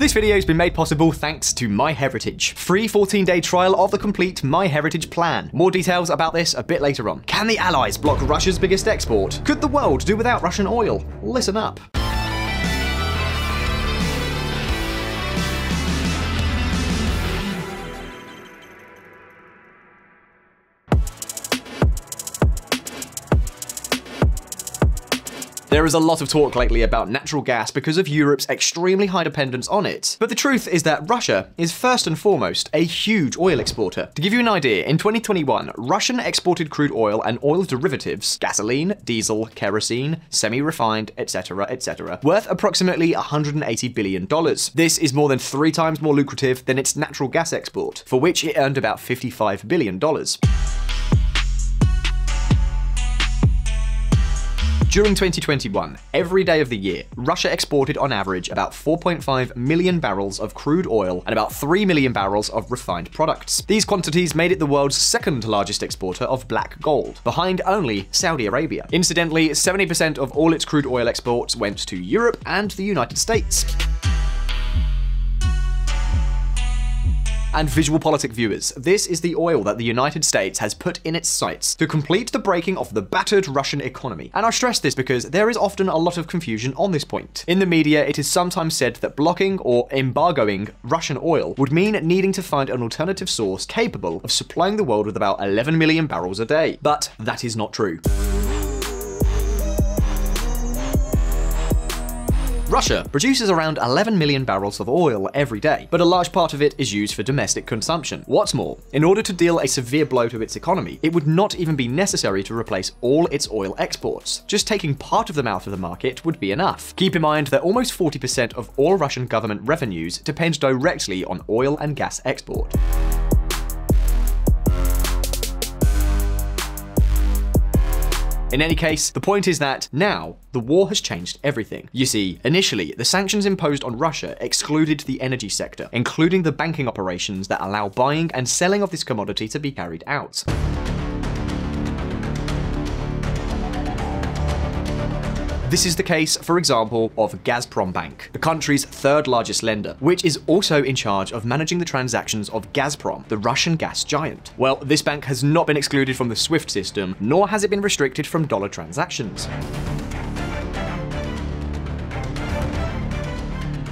This video has been made possible thanks to MyHeritage. Free 14-day trial of the complete MyHeritage plan. More details about this a bit later on. Can the Allies block Russia's biggest export? Could the world do without Russian oil? Listen up. There is a lot of talk lately about natural gas because of Europe's extremely high dependence on it. But the truth is that Russia is first and foremost a huge oil exporter. To give you an idea, in 2021, Russian exported crude oil and oil derivatives, gasoline, diesel, kerosene, semi-refined, etc., worth approximately $180 billion. This is more than 3 times more lucrative than its natural gas export, for which it earned about $55 billion. During 2021, every day of the year, Russia exported on average about 4.5 million barrels of crude oil and about 3 million barrels of refined products. These quantities made it the world's second largest exporter of black gold, behind only Saudi Arabia. Incidentally, 70% of all its crude oil exports went to Europe and the United States. And VisualPolitik viewers, this is the oil that the United States has put in its sights to complete the breaking of the battered Russian economy. And I stress this because there is often a lot of confusion on this point. In the media, it is sometimes said that blocking or embargoing Russian oil would mean needing to find an alternative source capable of supplying the world with about 11 million barrels a day. But that is not true. Russia produces around 11 million barrels of oil every day, but a large part of it is used for domestic consumption. What's more, in order to deal a severe blow to its economy, it would not even be necessary to replace all its oil exports. Just taking part of them out of the market would be enough. Keep in mind that almost 40% of all Russian government revenues depend directly on oil and gas export. In any case, the point is that now, the war has changed everything. You see, initially, the sanctions imposed on Russia excluded the energy sector, including the banking operations that allow buying and selling of this commodity to be carried out. This is the case, for example, of Gazprom Bank, the country's third largest lender, which is also in charge of managing the transactions of Gazprom, the Russian gas giant. Well, this bank has not been excluded from the SWIFT system, nor has it been restricted from dollar transactions.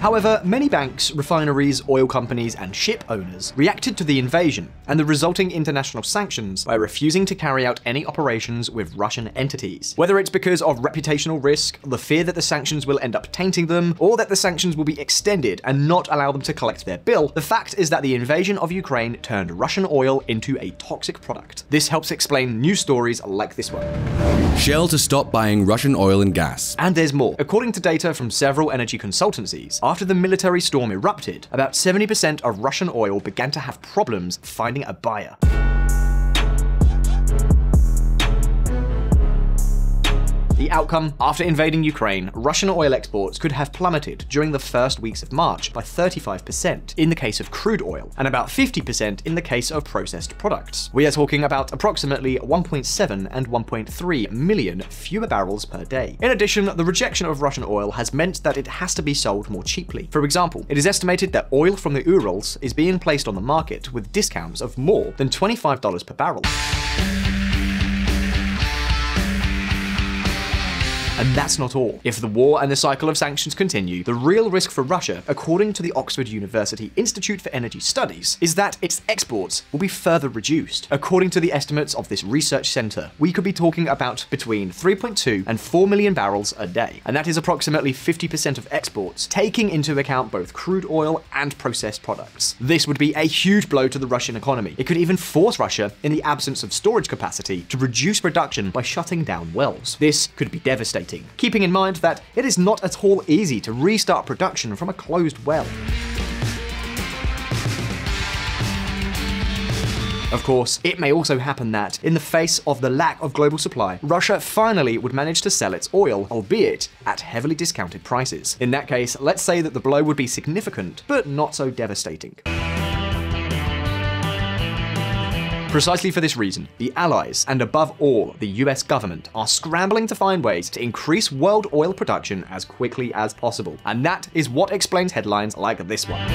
However, many banks, refineries, oil companies, and ship owners reacted to the invasion and the resulting international sanctions by refusing to carry out any operations with Russian entities. Whether it's because of reputational risk, the fear that the sanctions will end up tainting them, or that the sanctions will be extended and not allow them to collect their bill, the fact is that the invasion of Ukraine turned Russian oil into a toxic product. This helps explain news stories like this one. Shell to stop buying Russian oil and gas. And there's more. According to data from several energy consultancies, after the military storm erupted, about 70% of Russian oil began to have problems finding a buyer. The outcome, after invading Ukraine, Russian oil exports could have plummeted during the first weeks of March by 35% in the case of crude oil, and about 50% in the case of processed products. We are talking about approximately 1.7 and 1.3 million fewer barrels per day. In addition, the rejection of Russian oil has meant that it has to be sold more cheaply. For example, it is estimated that oil from the Urals is being placed on the market with discounts of more than $25 per barrel. And that's not all. If the war and the cycle of sanctions continue, the real risk for Russia, according to the Oxford University Institute for Energy Studies, is that its exports will be further reduced. According to the estimates of this research center, we could be talking about between 3.2 and 4 million barrels a day, and that is approximately 50% of exports, taking into account both crude oil and processed products. This would be a huge blow to the Russian economy. It could even force Russia, in the absence of storage capacity, to reduce production by shutting down wells. This could be devastating, keeping in mind that it is not at all easy to restart production from a closed well. Of course, it may also happen that, in the face of the lack of global supply, Russia finally would manage to sell its oil, albeit at heavily discounted prices. In that case, let's say that the blow would be significant, but not so devastating. Precisely for this reason, the Allies, and above all, the US government, are scrambling to find ways to increase world oil production as quickly as possible. And that is what explains headlines like this one.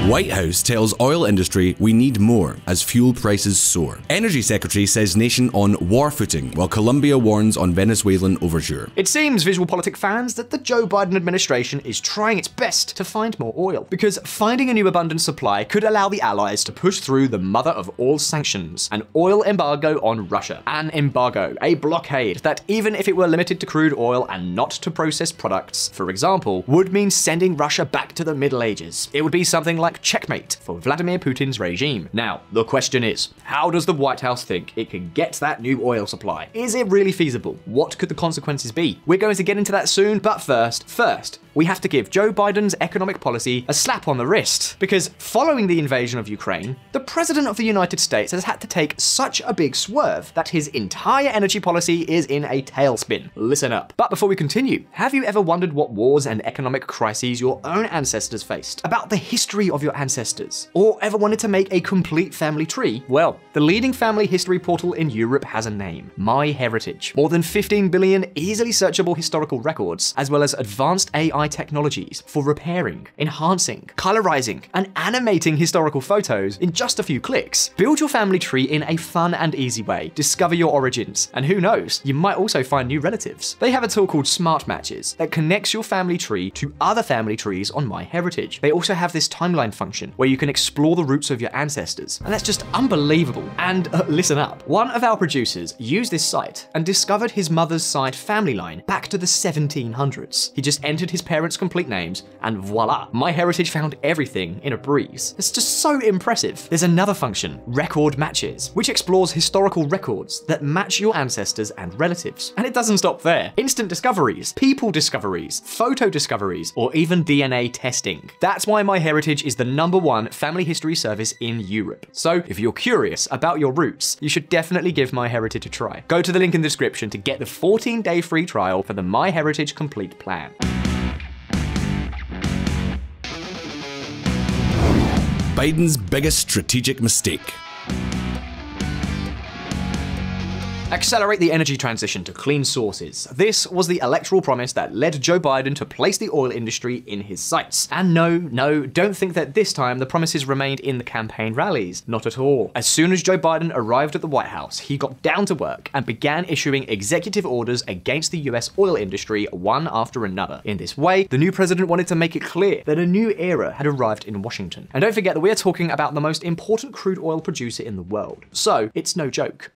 White House tells oil industry we need more as fuel prices soar. Energy Secretary says nation on war footing while Colombia warns on Venezuelan overture. It seems, VisualPolitik fans, that the Joe Biden administration is trying its best to find more oil, because finding a new abundant supply could allow the Allies to push through the mother of all sanctions, an oil embargo on Russia. An embargo, a blockade that, even if it were limited to crude oil and not to processed products, for example, would mean sending Russia back to the Middle Ages. It would be something like checkmate for Vladimir Putin's regime. Now, the question is, how does the White House think it can get that new oil supply? Is it really feasible? What could the consequences be? We're going to get into that soon, but first, we have to give Joe Biden's economic policy a slap on the wrist, because following the invasion of Ukraine, the President of the United States has had to take such a big swerve that his entire energy policy is in a tailspin. Listen up. But before we continue, have you ever wondered what wars and economic crises your own ancestors faced? About the history of your ancestors? Or ever wanted to make a complete family tree? Well, the leading family history portal in Europe has a name: MyHeritage. More than 15 billion easily searchable historical records, as well as advanced AI technologies for repairing, enhancing, colorizing, and animating historical photos in just a few clicks. Build your family tree in a fun and easy way, discover your origins, and who knows, you might also find new relatives. They have a tool called Smart Matches that connects your family tree to other family trees on MyHeritage. They also have this timeline function where you can explore the roots of your ancestors, and that's just unbelievable. And listen up, one of our producers used this site and discovered his mother's side family line back to the 1700s. He just entered his parents' complete names, and voila, MyHeritage found everything in a breeze. It's just so impressive. There's another function, Record Matches, which explores historical records that match your ancestors and relatives. And it doesn't stop there. Instant discoveries, people discoveries, photo discoveries, or even DNA testing. That's why MyHeritage is the #1 family history service in Europe. So if you're curious about your roots, you should definitely give MyHeritage a try. Go to the link in the description to get the 14-day free trial for the MyHeritage Complete plan. Biden's biggest strategic mistake. Accelerate the energy transition to clean sources. This was the electoral promise that led Joe Biden to place the oil industry in his sights. And no, don't think that this time the promises remained in the campaign rallies. Not at all. As soon as Joe Biden arrived at the White House, he got down to work and began issuing executive orders against the US oil industry one after another. In this way, the new president wanted to make it clear that a new era had arrived in Washington. And don't forget that we're talking about the most important crude oil producer in the world. So it's no joke.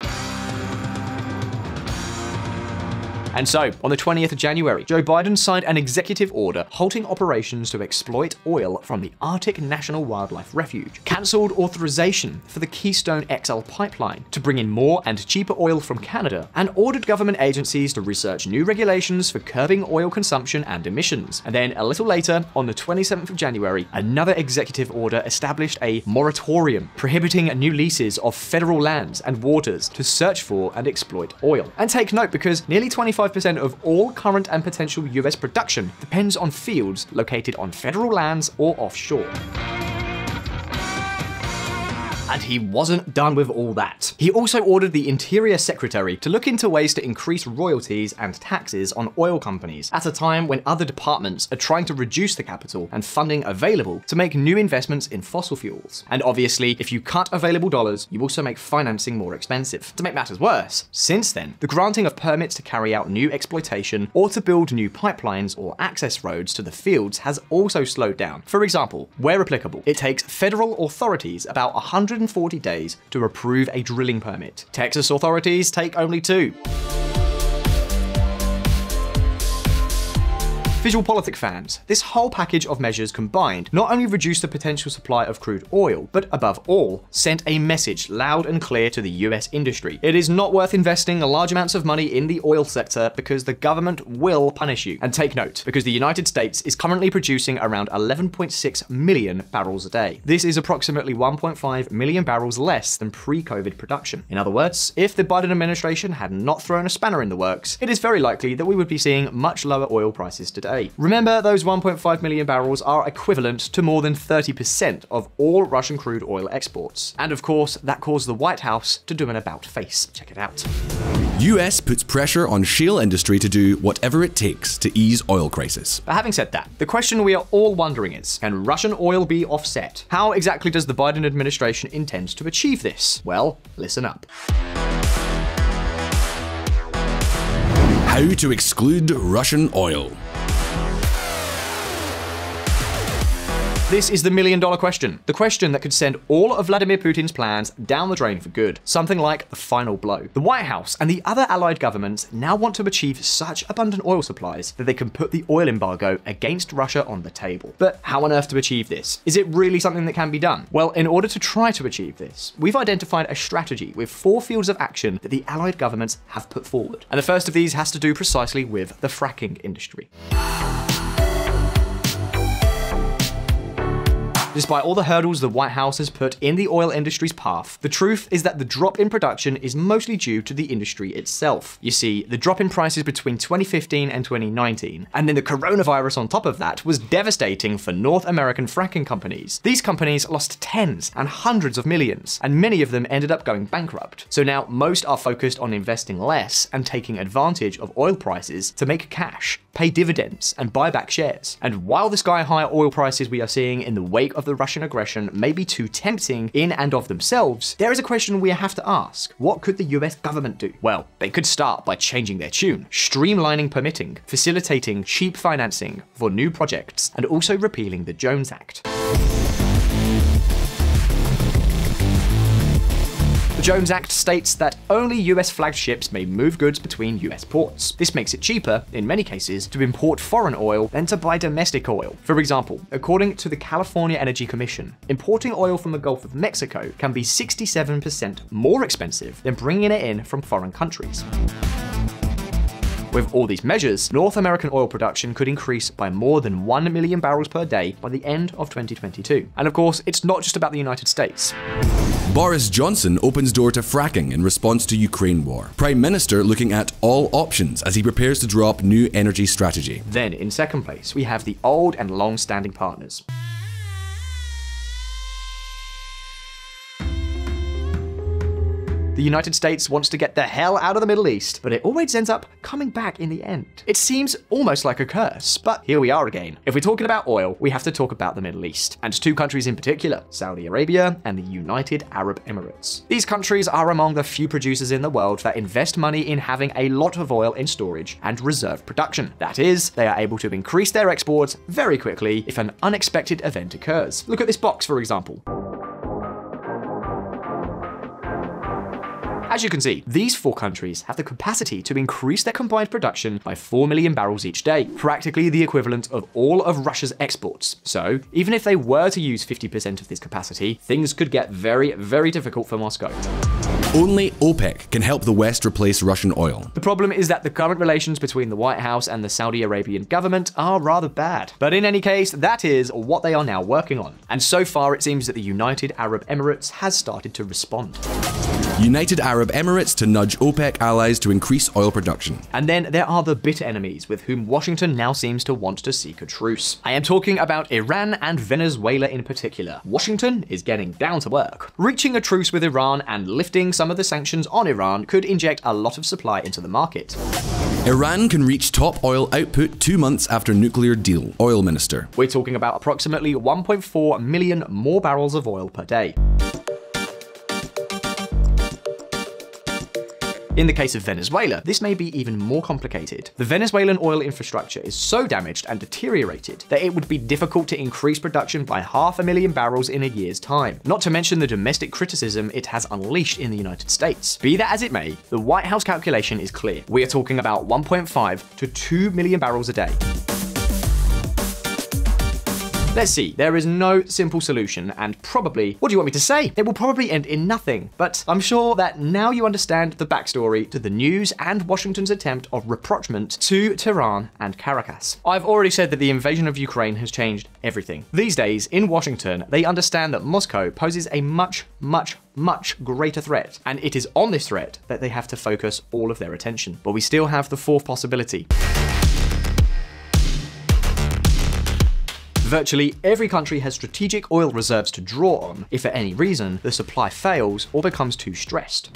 And so, on the 20th of January, Joe Biden signed an executive order halting operations to exploit oil from the Arctic National Wildlife Refuge, cancelled authorization for the Keystone XL pipeline to bring in more and cheaper oil from Canada, and ordered government agencies to research new regulations for curbing oil consumption and emissions. And then, a little later, on the 27th of January, another executive order established a moratorium prohibiting new leases of federal lands and waters to search for and exploit oil. And take note, because nearly 25% of all current and potential US production depends on fields located on federal lands or offshore. And he wasn't done with all that. He also ordered the Interior Secretary to look into ways to increase royalties and taxes on oil companies at a time when other departments are trying to reduce the capital and funding available to make new investments in fossil fuels. And obviously, if you cut available dollars, you also make financing more expensive. To make matters worse, since then, the granting of permits to carry out new exploitation or to build new pipelines or access roads to the fields has also slowed down. For example, where applicable, it takes federal authorities about 140 days to approve a drilling permit. Texas authorities take only 2. VisualPolitik fans, this whole package of measures combined not only reduced the potential supply of crude oil, but above all, sent a message loud and clear to the US industry. It is not worth investing large amounts of money in the oil sector because the government will punish you. And take note, because the United States is currently producing around 11.6 million barrels a day. This is approximately 1.5 million barrels less than pre-COVID production. In other words, if the Biden administration had not thrown a spanner in the works, it is very likely that we would be seeing much lower oil prices today. day. Remember, those 1.5 million barrels are equivalent to more than 30% of all Russian crude oil exports. And of course, that caused the White House to do an about-face. Check it out. US puts pressure on shale industry to do whatever it takes to ease oil crisis. But having said that, the question we are all wondering is, can Russian oil be offset? How exactly does the Biden administration intend to achieve this? Well, listen up. How to exclude Russian oil. This is the million-dollar question. The question that could send all of Vladimir Putin's plans down the drain for good. Something like the final blow. The White House and the other allied governments now want to achieve such abundant oil supplies that they can put the oil embargo against Russia on the table. But how on earth to achieve this? Is it really something that can be done? Well, in order to try to achieve this, we've identified a strategy with 4 fields of action that the allied governments have put forward. And the first of these has to do precisely with the fracking industry. Despite all the hurdles the White House has put in the oil industry's path, the truth is that the drop in production is mostly due to the industry itself. You see, the drop in prices between 2015 and 2019, and then the coronavirus on top of that, was devastating for North American fracking companies. These companies lost tens and hundreds of millions, and many of them ended up going bankrupt. So now most are focused on investing less and taking advantage of oil prices to make cash, pay dividends, and buy back shares. And while the sky-high oil prices we are seeing in the wake of the Russian aggression may be too tempting in and of themselves, there is a question we have to ask. What could the US government do? Well, they could start by changing their tune, streamlining permitting, facilitating cheap financing for new projects, and also repealing the Jones Act. The Jones Act states that only US-flagged ships may move goods between US ports. This makes it cheaper, in many cases, to import foreign oil than to buy domestic oil. For example, according to the California Energy Commission, importing oil from the Gulf of Mexico can be 67% more expensive than bringing it in from foreign countries. With all these measures, North American oil production could increase by more than 1 million barrels per day by the end of 2022. And of course, it's not just about the United States. Boris Johnson opens door to fracking in response to Ukraine war. Prime Minister looking at all options as he prepares to draw up new energy strategy. Then, in second place, we have the old and long-standing partners. The United States wants to get the hell out of the Middle East, but it always ends up coming back in the end. It seems almost like a curse, but here we are again. If we're talking about oil, we have to talk about the Middle East, and 2 countries in particular, Saudi Arabia and the United Arab Emirates. These countries are among the few producers in the world that invest money in having a lot of oil in storage and reserve production. That is, they are able to increase their exports very quickly if an unexpected event occurs. Look at this box, for example. As you can see, these 4 countries have the capacity to increase their combined production by 4 million barrels each day, practically the equivalent of all of Russia's exports. So, even if they were to use 50% of this capacity, things could get very, very difficult for Moscow. Only OPEC can help the West replace Russian oil. The problem is that the current relations between the White House and the Saudi Arabian government are rather bad. But in any case, that is what they are now working on. And so far, it seems that the United Arab Emirates has started to respond. United Arab Emirates to nudge OPEC allies to increase oil production. And then there are the bitter enemies with whom Washington now seems to want to seek a truce. I am talking about Iran and Venezuela in particular. Washington is getting down to work. Reaching a truce with Iran and lifting some of the sanctions on Iran could inject a lot of supply into the market. Iran can reach top oil output 2 months after nuclear deal, oil minister. We're talking about approximately 1.4 million more barrels of oil per day. In the case of Venezuela, this may be even more complicated. The Venezuelan oil infrastructure is so damaged and deteriorated that it would be difficult to increase production by 500,000 barrels in a year's time, not to mention the domestic criticism it has unleashed in the United States. Be that as it may, the White House calculation is clear. We are talking about 1.5 to 2 million barrels a day. Let's see, there is no simple solution, and probably, what do you want me to say? It will probably end in nothing, but I'm sure that now you understand the backstory to the news and Washington's attempt of rapprochement to Tehran and Caracas. I've already said that the invasion of Ukraine has changed everything. These days, in Washington, they understand that Moscow poses a much greater threat, and it is on this threat that they have to focus all of their attention. But we still have the 4th possibility. Virtually every country has strategic oil reserves to draw on if for any reason the supply fails or becomes too stressed.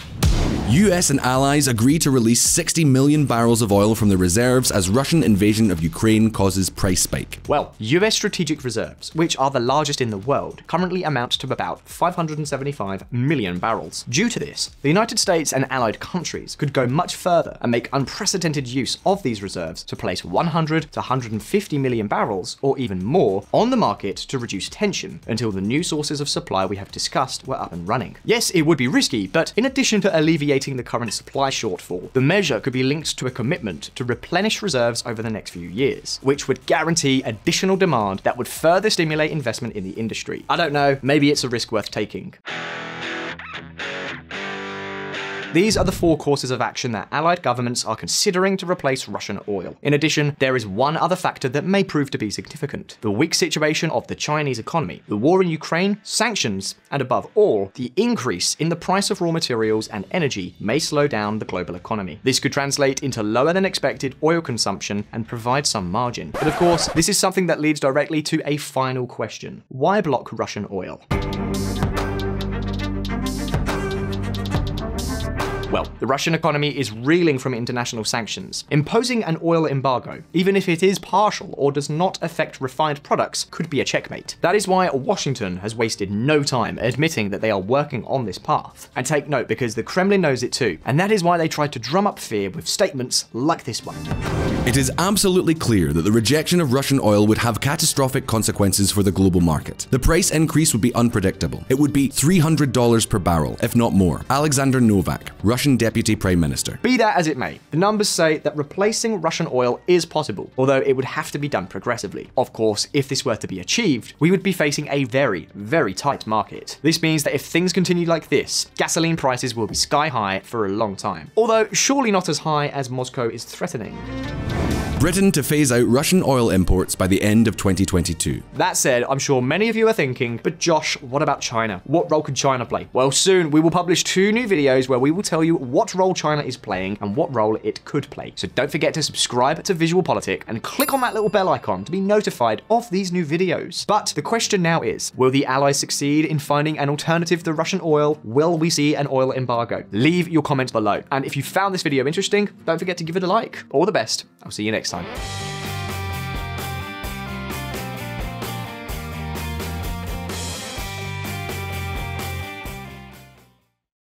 US and allies agree to release 60 million barrels of oil from the reserves as Russian invasion of Ukraine causes price spike. Well, US strategic reserves, which are the largest in the world, currently amount to about 575 million barrels. Due to this, the United States and allied countries could go much further and make unprecedented use of these reserves to place 100 to 150 million barrels, or even more, on the market to reduce tension until the new sources of supply we have discussed were up and running. Yes, it would be risky, but in addition to alleviating the current supply shortfall, the measure could be linked to a commitment to replenish reserves over the next few years, which would guarantee additional demand that would further stimulate investment in the industry. I don't know, maybe it's a risk worth taking. These are the 4 courses of action that allied governments are considering to replace Russian oil. In addition, there is one other factor that may prove to be significant: the weak situation of the Chinese economy, the war in Ukraine, sanctions, and above all, the increase in the price of raw materials and energy may slow down the global economy. This could translate into lower than expected oil consumption and provide some margin. But of course, this is something that leads directly to a final question: why block Russian oil? Well, the Russian economy is reeling from international sanctions. Imposing an oil embargo, even if it is partial or does not affect refined products, could be a checkmate. That is why Washington has wasted no time admitting that they are working on this path. And take note, because the Kremlin knows it too, and that is why they tried to drum up fear with statements like this one. It is absolutely clear that the rejection of Russian oil would have catastrophic consequences for the global market. The price increase would be unpredictable. It would be $300 per barrel, if not more. Alexander Novak, Russian Deputy Prime Minister. Be that as it may, the numbers say that replacing Russian oil is possible, although it would have to be done progressively. Of course, if this were to be achieved, we would be facing a very, very tight market. This means that if things continue like this, gasoline prices will be sky high for a long time. Although surely not as high as Moscow is threatening. Britain to phase out Russian oil imports by the end of 2022. That said, I'm sure many of you are thinking, but Josh, what about China? What role could China play? Well, soon we will publish 2 new videos where we will tell you what role China is playing and what role it could play. So don't forget to subscribe to VisualPolitik and click on that little bell icon to be notified of these new videos. But the question now is, will the Allies succeed in finding an alternative to Russian oil? Will we see an oil embargo? Leave your comments below. And if you found this video interesting, don't forget to give it a like. All the best. I'll see you next time.